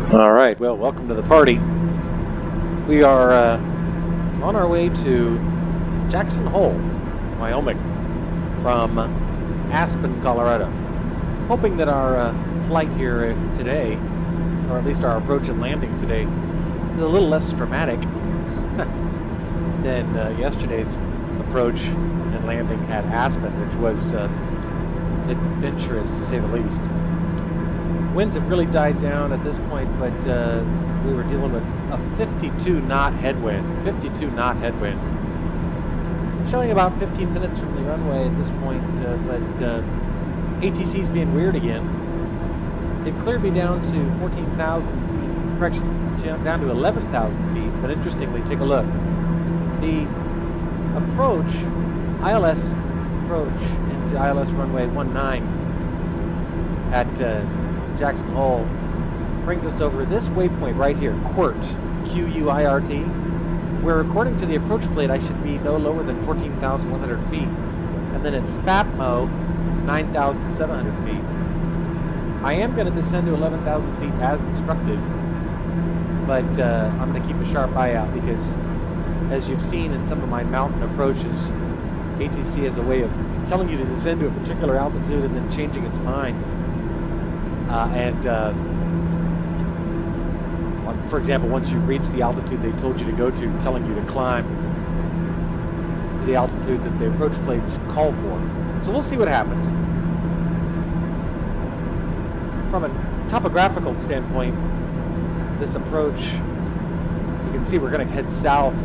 All right, well, welcome to the party. We are on our way to Jackson Hole, Wyoming, from Aspen, Colorado. Hoping that our flight here today, or at least our approach and landing today, is a little less dramatic than yesterday's approach and landing at Aspen, which was adventurous to say the least. Winds have really died down at this point, but we were dealing with a 52 knot headwind. 52 knot headwind. Showing about 15 minutes from the runway at this point, but ATC's being weird again. It cleared me down to 14,000 feet, correction, down to 11,000 feet, but interestingly, take a look. The approach, ILS approach into ILS runway 19 at Jackson Hole brings us over this waypoint right here, Quirt, Q-U-I-R-T, where according to the approach plate I should be no lower than 14,100 feet, and then at FAPMO 9,700 feet. I am going to descend to 11,000 feet as instructed, but I'm going to keep a sharp eye out because, as you've seen in some of my mountain approaches, ATC has a way of telling you to descend to a particular altitude and then changing its mind. For example, once you reach the altitude they told you to go to, telling you to climb to the altitude that the approach plates call for. So we'll see what happens. From a topographical standpoint, this approach, you can see we're going to head south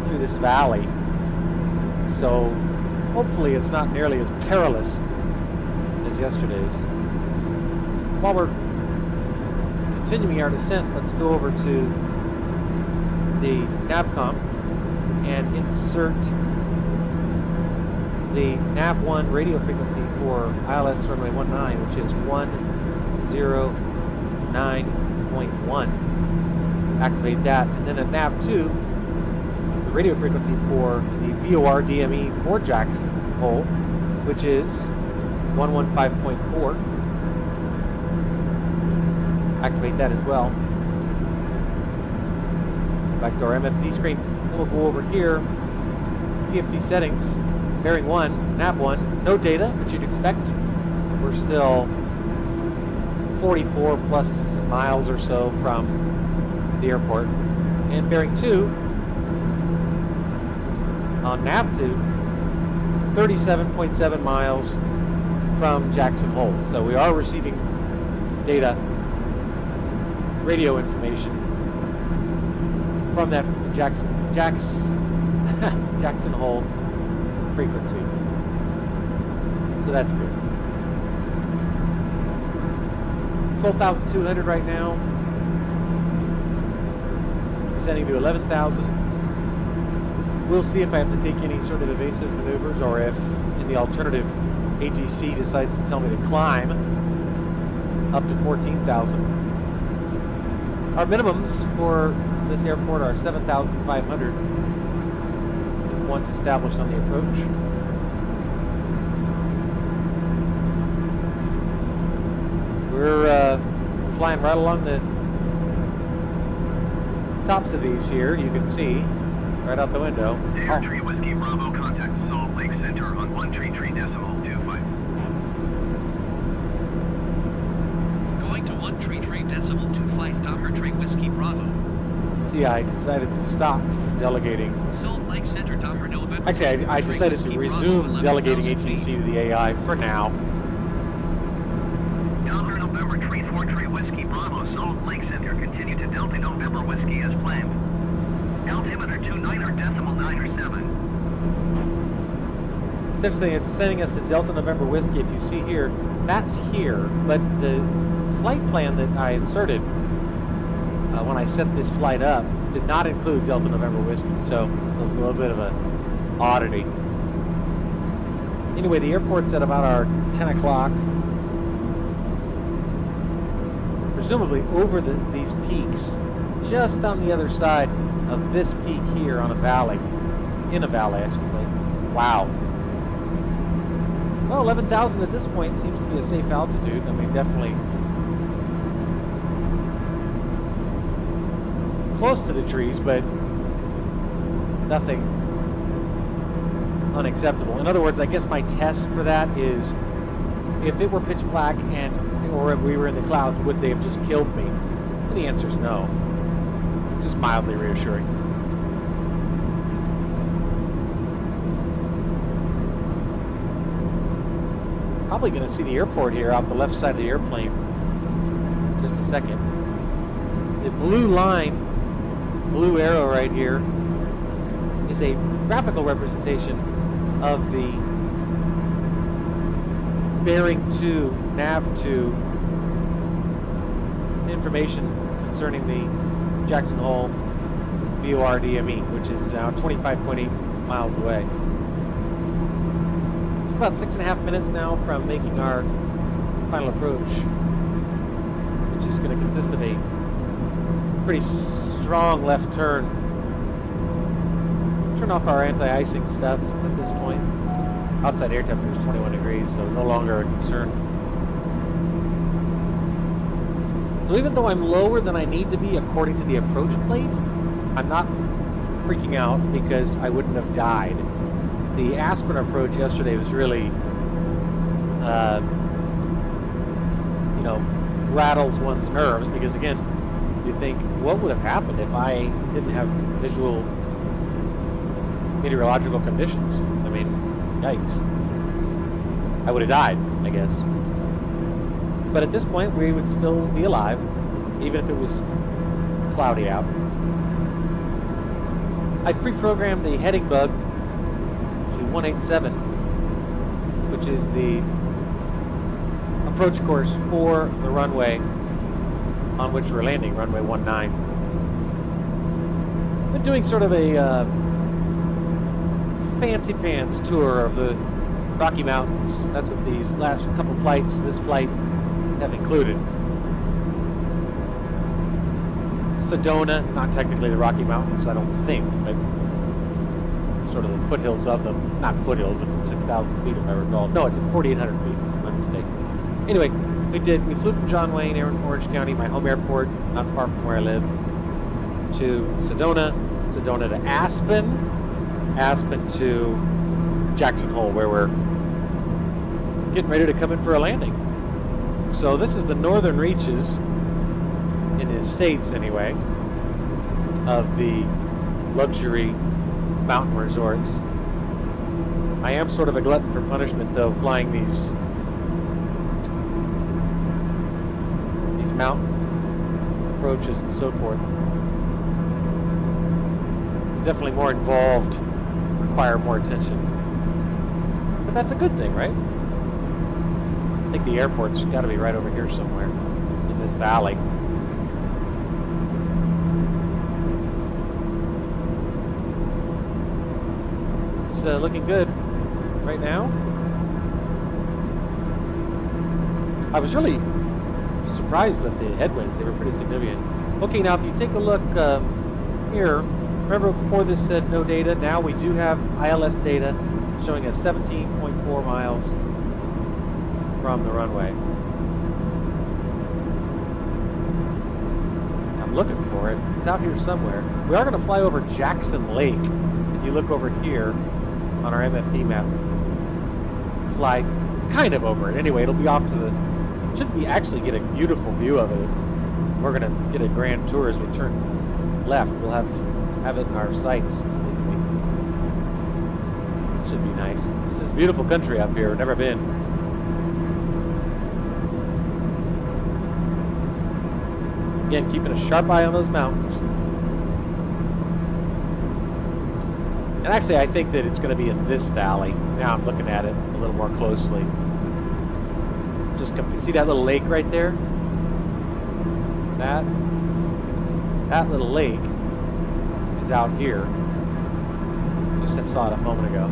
through this valley. So hopefully it's not nearly as perilous as yesterday's. While we're continuing our descent, let's go over to the NavCom and insert the NAV1 radio frequency for ILS runway 19, which is 109.1. Activate that, and then at NAV2, the radio frequency for the VOR DME for Jackson Hole, which is 115.4. Activate that as well. Back to our MFD screen. Then we'll go over here. PFD settings. Bearing 1, NAV1. No data, but you'd expect. We're still 44 plus miles or so from the airport. And bearing 2 on NAV2, 37.7 miles from Jackson Hole. So we are receiving data, radio information from that Jackson Hole frequency. So that's good. 12,200 right now. Descending to 11,000. We'll see if I have to take any sort of evasive maneuvers, or if, in the alternative, ATC decides to tell me to climb up to 14,000. Our minimums for this airport are 7,500 once established on the approach. We're flying right along the tops of these here. You can see right out the window. Air 3 Whiskey Bravo, contact Salt Lake Center on 133.25. Going to 133.25, Docker 3 Whiskey Bravo. See, I decided to stop delegating. Salt Lake Center, Docker November. Actually, I decided to resume delegating ATC to the AI for now. Docker November 343 Whiskey Bravo, Salt Lake Center. Continue to Delta November Whiskey as planned. Altimeter 29 or decimal 9 or 7. Essentially, it's sending us to Delta November Whiskey. If you see here, that's here, but the flight plan that I inserted when I set this flight up did not include Delta November Whiskey, so it's a little bit of an oddity. Anyway, the airport's at about our 10 o'clock. Presumably over these peaks, just on the other side of this peak here on a valley. In a valley, I should say. Wow. Well, 11,000 at this point seems to be a safe altitude. I mean, definitely close to the trees, but nothing unacceptable. In other words, I guess my test for that is if it were pitch black or if we were in the clouds, would they have just killed me? And the answer is no. Just mildly reassuring. Probably going to see the airport here off the left side of the airplane. Just a second. The blue line, this blue arrow right here, is a graphical representation of the bearing to, nav to information concerning the Jackson Hole VOR DME, which is now 25.8 miles away. It's about 6.5 minutes now from making our final approach, which is going to consist of a pretty strong left turn. Turn off our anti-icing stuff at this point. Outside air temperature is 21 degrees, so no longer a concern. So even though I'm lower than I need to be according to the approach plate, I'm not freaking out because I wouldn't have died. The Aspen approach yesterday was really, you know, rattles one's nerves because, again, you think, what would have happened if I didn't have visual meteorological conditions? I mean, yikes. I would have died, I guess. But at this point, we would still be alive, even if it was cloudy out. I pre-programmed the heading bug to 187, which is the approach course for the runway on which we're landing, runway 19. Been doing sort of a fancy pants tour of the Rocky Mountains. That's what these last couple flights, this flight, have included. Sedona, not technically the Rocky Mountains, I don't think, but sort of the foothills of them. Not foothills, it's at 6,000 feet if I recall. No, it's at 4,800 feet, if I'm not mistaken. Anyway, we flew from John Wayne, Orange County, my home airport, not far from where I live, to Sedona, Sedona to Aspen, Aspen to Jackson Hole, where we're getting ready to come in for a landing. So this is the northern reaches, in the States anyway, of the luxury mountain resorts. I am sort of a glutton for punishment, though, flying these mountain approaches and so forth. Definitely more involved, require more attention. But that's a good thing, right? I think the airport's got to be right over here somewhere in this valley. It's looking good right now. I was really surprised with the headwinds. They were pretty significant. Okay, now if you take a look here, remember before this said no data? Now we do have ILS data showing us 17.4 miles from the runway. I'm looking for it. It's out here somewhere. We are going to fly over Jackson Lake. If you look over here on our MFD map, fly kind of over it. Anyway, it'll be off to the... Should be actually get a beautiful view of it. We're going to get a grand tour as we turn left. We'll have it in our sights. Should be nice. This is beautiful country up here. Never been. Again, keeping a sharp eye on those mountains. And actually, I think that it's going to be in this valley. Now I'm looking at it a little more closely. Just see that little lake right there? That little lake is out here. Just saw it a moment ago.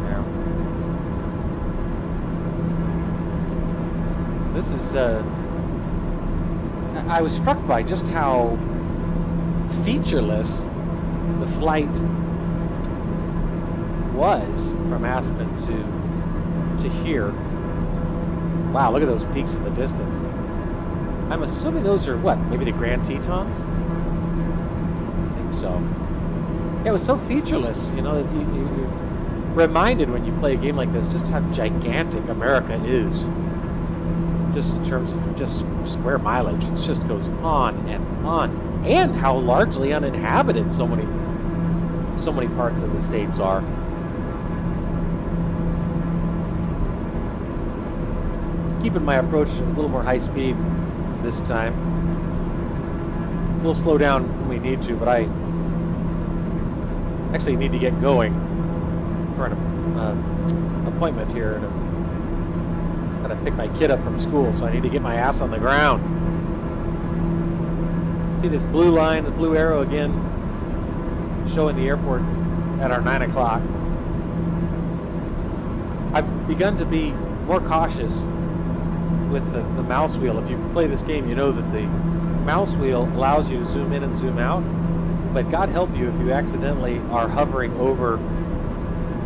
There. This is I was struck by just how featureless the flight was from Aspen to here. Wow, look at those peaks in the distance. I'm assuming those are what? Maybe the Grand Tetons? I think so. Yeah, it was so featureless, you know, that you're reminded when you play a game like this just how gigantic America is. Just in terms of just square mileage. It just goes on and on. And how largely uninhabited so many parts of the states are. Keeping my approach a little more high speed this time. We'll slow down when we need to, but I actually need to get going for an appointment here. And I'm gotta pick my kid up from school, so I need to get my ass on the ground. See this blue line, the blue arrow again, showing the airport at our 9 o'clock. I've begun to be more cautious with the mouse wheel. If you play this game, you know that the mouse wheel allows you to zoom in and zoom out, but God help you if you accidentally are hovering over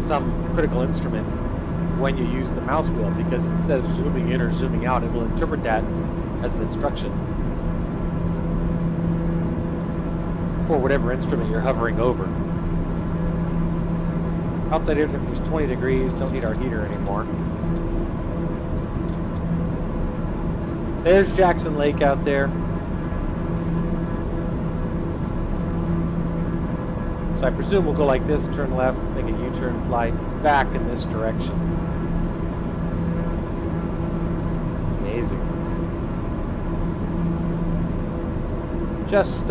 some critical instrument when you use the mouse wheel, because instead of zooming in or zooming out, it will interpret that as an instruction for whatever instrument you're hovering over. Outside air temperature is 20 degrees, don't need our heater anymore. There's Jackson Lake out there. So I presume we'll go like this, turn left, make a U-turn, fly back in this direction. Amazing. Just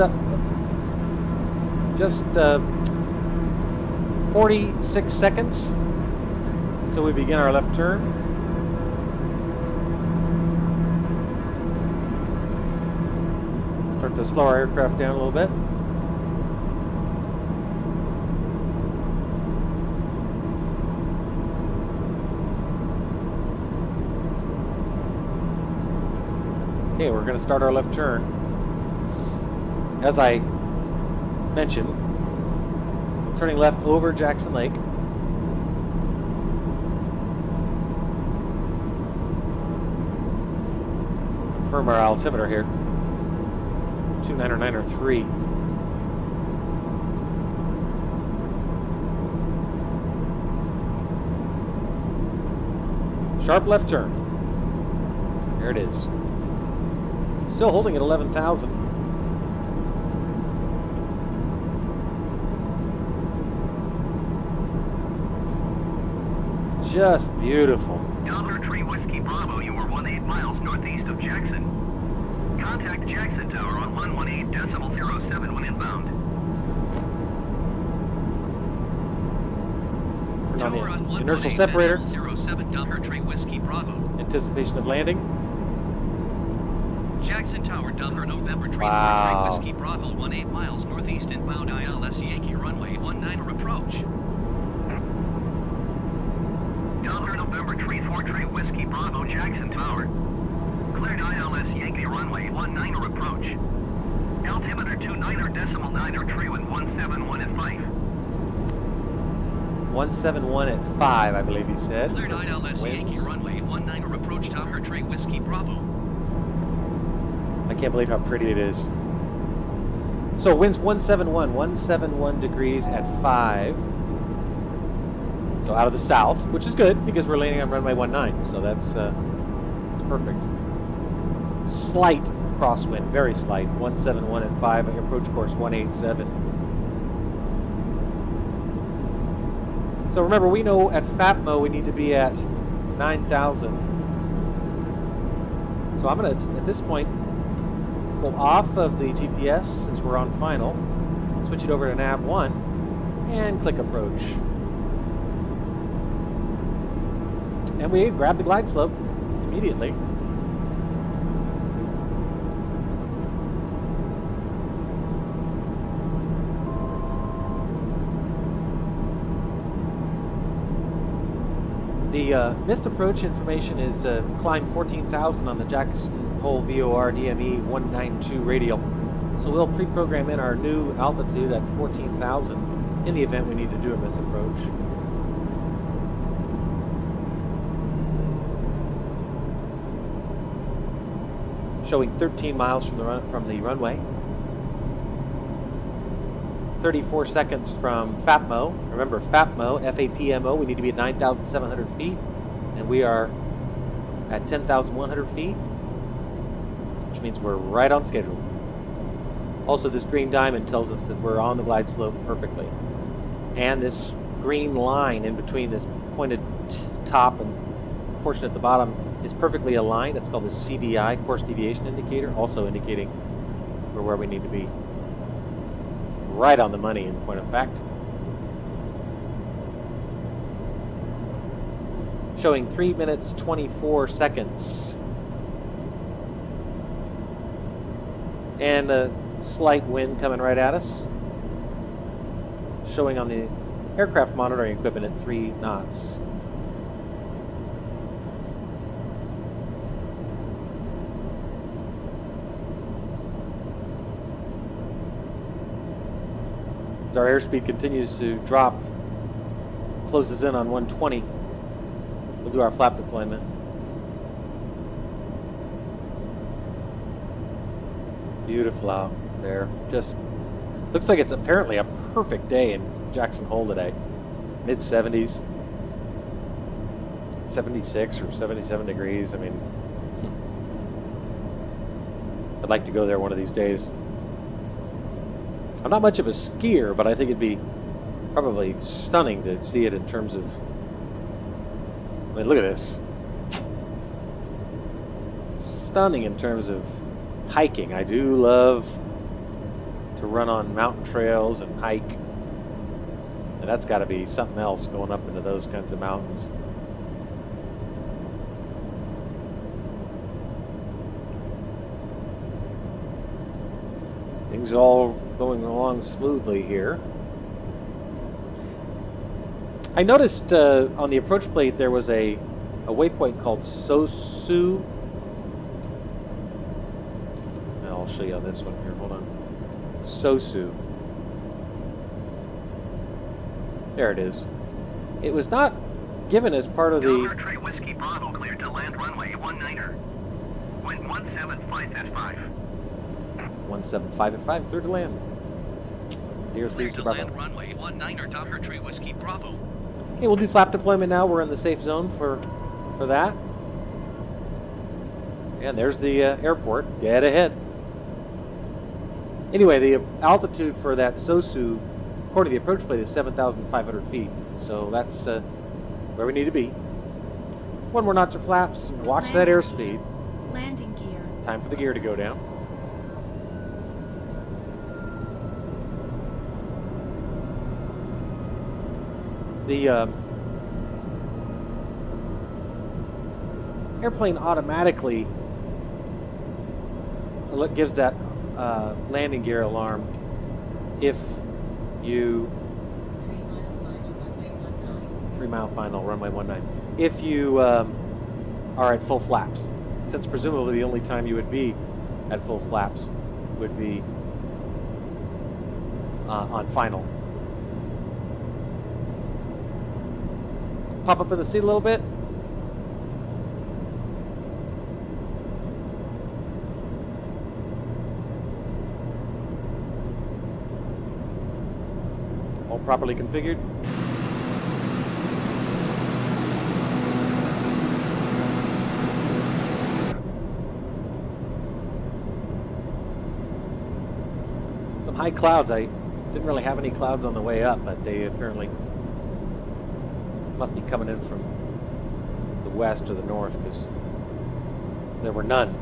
46 seconds until we begin our left turn. Start to slow our aircraft down a little bit. Okay, we're going to start our left turn. As I mentioned, turning left over Jackson Lake. Confirm our altimeter here. 299.3. Sharp left turn. There it is. Still holding at 11,000. Just beautiful. Dollar Tree Whiskey Bravo, you are 18 miles northeast of Jackson. Contact Jackson Tower on 118.07 when inbound. Turn Tower on on the inertial separator. 07 Dollar Tree Whiskey Bravo. Anticipation of landing. Jackson Tower, Denver, November 3 Wow. Whiskey Bravo, 18 miles northeast inbound ILS Yankee runway 19 or approach. Dollar November 343 Whiskey Bravo, Jackson Tower. Cleared ILS Yankee runway 19 or approach. Altimeter 29.9 or true and 171 at 5. 171 at 5, I believe he said. Cleared ILS Yankee runway 19 or approach Tower Tree Whiskey Bravo. I can't believe how pretty it is. So winds 171 degrees at 5. So out of the south, which is good because we're landing on runway 19. So that's perfect. Slight crosswind, very slight. 171 at 5. Approach course 187. So remember, we know at FAPMO we need to be at 9,000. So I'm going to, at this point, go off of the GPS since we're on final, switch it over to nav 1, and click approach. And we grab the glide slope immediately. The missed approach information is climb 14,000 on the Jackson Hole VOR DME 192 radial. So we'll pre-program in our new altitude at 14,000 in the event we need to do a missed approach. showing 13 miles from the runway. 34 seconds from FAPMO. Remember, FAPMO, F-A-P-M-O, we need to be at 9,700 feet, and we are at 10,100 feet, which means we're right on schedule. Also, this green diamond tells us that we're on the glide slope perfectly. And this green line in between this pointed top and portion at the bottom is perfectly aligned. That's called the CDI, course deviation indicator, also indicating we're where we need to be. Right on the money, in point of fact. Showing 3 minutes 24 seconds. And a slight wind coming right at us. Showing on the aircraft monitoring equipment at 3 knots. As our airspeed continues to drop, closes in on 120, we'll do our flap deployment. Beautiful out there. Just looks like it's apparently a perfect day in Jackson Hole today. Mid-70s, 76 or 77 degrees. I mean, I'd like to go there one of these days. I'm not much of a skier, but I think it'd be probably stunning to see it in terms of, I mean, look at this. Stunning in terms of hiking. I do love to run on mountain trails and hike. And that's got to be something else going up into those kinds of mountains. Things all going along smoothly here. I noticed on the approach plate there was a waypoint called Sosu. I'll show you on this one here. Hold on. Sosu. There it is. It was not given as part of the... Delaware Tree Whiskey Bravo cleared to land runway 19er. Wind 175 at 5. 175 at 5, clear to land. Dear 3 Clear to Bravo. land runway 19er, Delaware Tree Whiskey Bravo. Okay, we'll do flap deployment now. We're in the safe zone for that. And there's the airport, dead ahead. Anyway, the altitude for that Sosu, according to the approach plate, is 7,500 feet. So that's where we need to be. One more notch of flaps. Watch that airspeed. Landing gear. Time for the gear to go down. The airplane automatically gives that landing gear alarm if you 3 mile final runway 19. If you are at full flaps, since presumably the only time you would be at full flaps would be on final. Pop up in the seat a little bit. All properly configured. Some high clouds. I didn't really have any clouds on the way up, but they apparently must be coming in from the west or the north, because there were none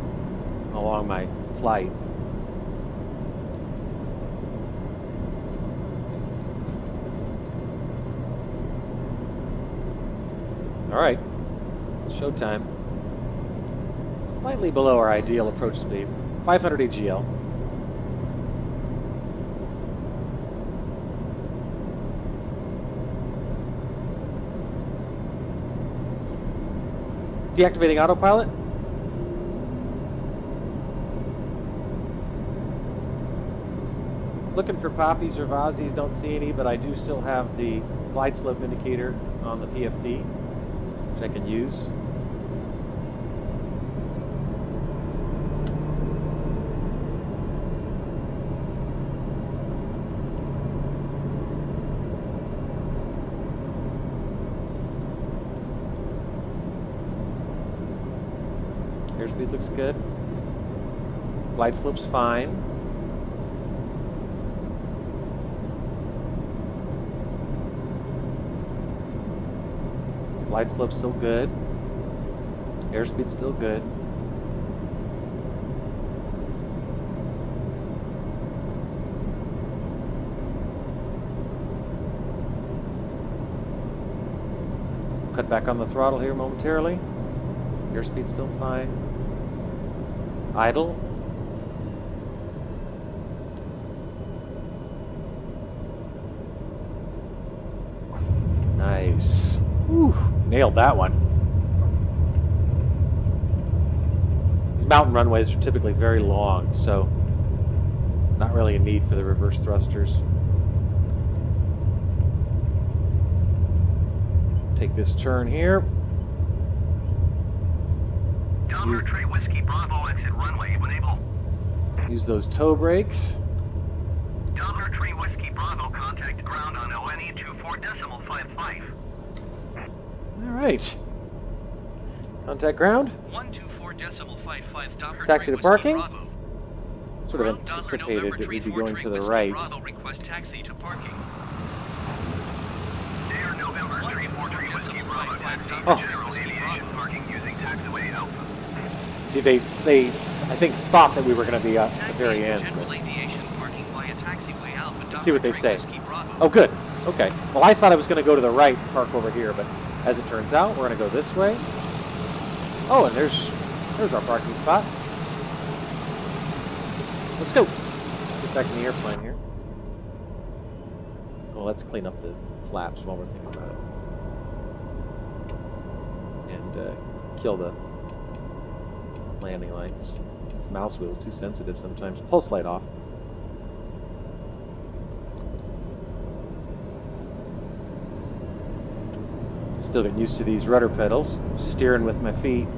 along my flight. All right, showtime. Slightly below our ideal approach speed, 500 AGL. Deactivating autopilot. Looking for poppies or vazis, don't see any, but I do still have the glide slope indicator on the PFD, which I can use. Airspeed looks good. Glide slope's fine. Glide slope's still good. Airspeed's still good. Cut back on the throttle here momentarily. Airspeed's still fine. Idle. Nice. Whew, nailed that one. These mountain runways are typically very long, so not really a need for the reverse thrusters. Take this turn here. Delaware Tree Whiskey Bravo exit runway when able. Use those toe brakes. Delaware Tree Whiskey Bravo contact ground on ONE 24.55. All right. Contact ground. 124.55 Doppler Taxi to Whiskey parking. Bravo. Sort of Ground Doppler anticipated November that we'd be 34 going to the Whiskey right. Bravo request taxi to parking. Air November 343 Whiskey Bravo taxi Oh. to general aviation parking using taxiway Alpha. See, they I think thought that we were going to be at the very end. General aviation parking via taxiway Alpha. Let's see what they say. Whiskey Bravo. Oh, good. Okay. Well, I thought I was going to go to the right and park over here, but as it turns out, we're going to go this way. Oh, and there's our parking spot. Let's go. Get back in the airplane here. Well, let's clean up the flaps while we're thinking about it. And kill the landing lights. This mouse wheel is too sensitive sometimes. Pulse light off. Still getting used to these rudder pedals. Steering with my feet.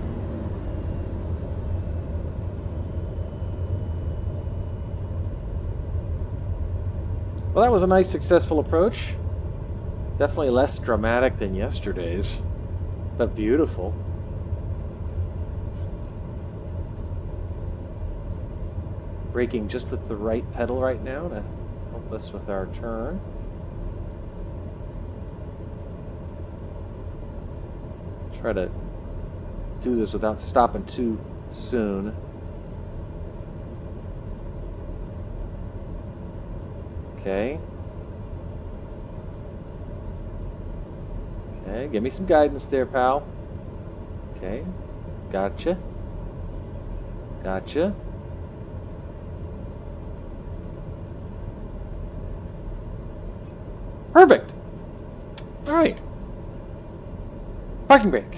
Well, that was a nice successful approach. Definitely less dramatic than yesterday's, but beautiful. Braking just with the right pedal right now to help us with our turn. Try to do this without stopping too soon. Okay. Okay, give me some guidance there, pal. Okay. Gotcha. Gotcha. Perfect. All right. Parking brake.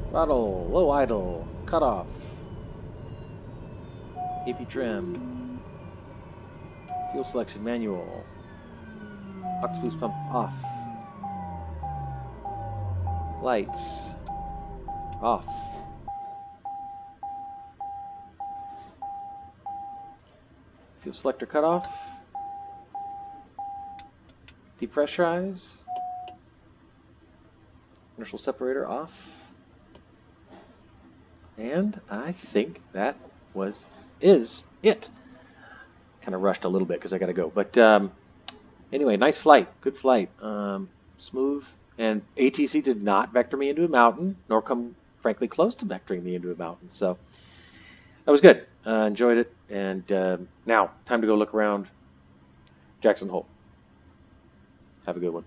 Throttle, low idle, cut off. AP trim. Fuel selection manual. Ox boost pump off. Lights off. Fuel selector cut off. Depressurize. Inertial separator off. And I think that is it. Kind of rushed a little bit because I got to go. But anyway, nice flight. Good flight. Smooth. And ATC did not vector me into a mountain, nor come, frankly, close to vectoring me into a mountain. So that was good. Enjoyed it. And now, time to go look around Jackson Hole. Have a good one.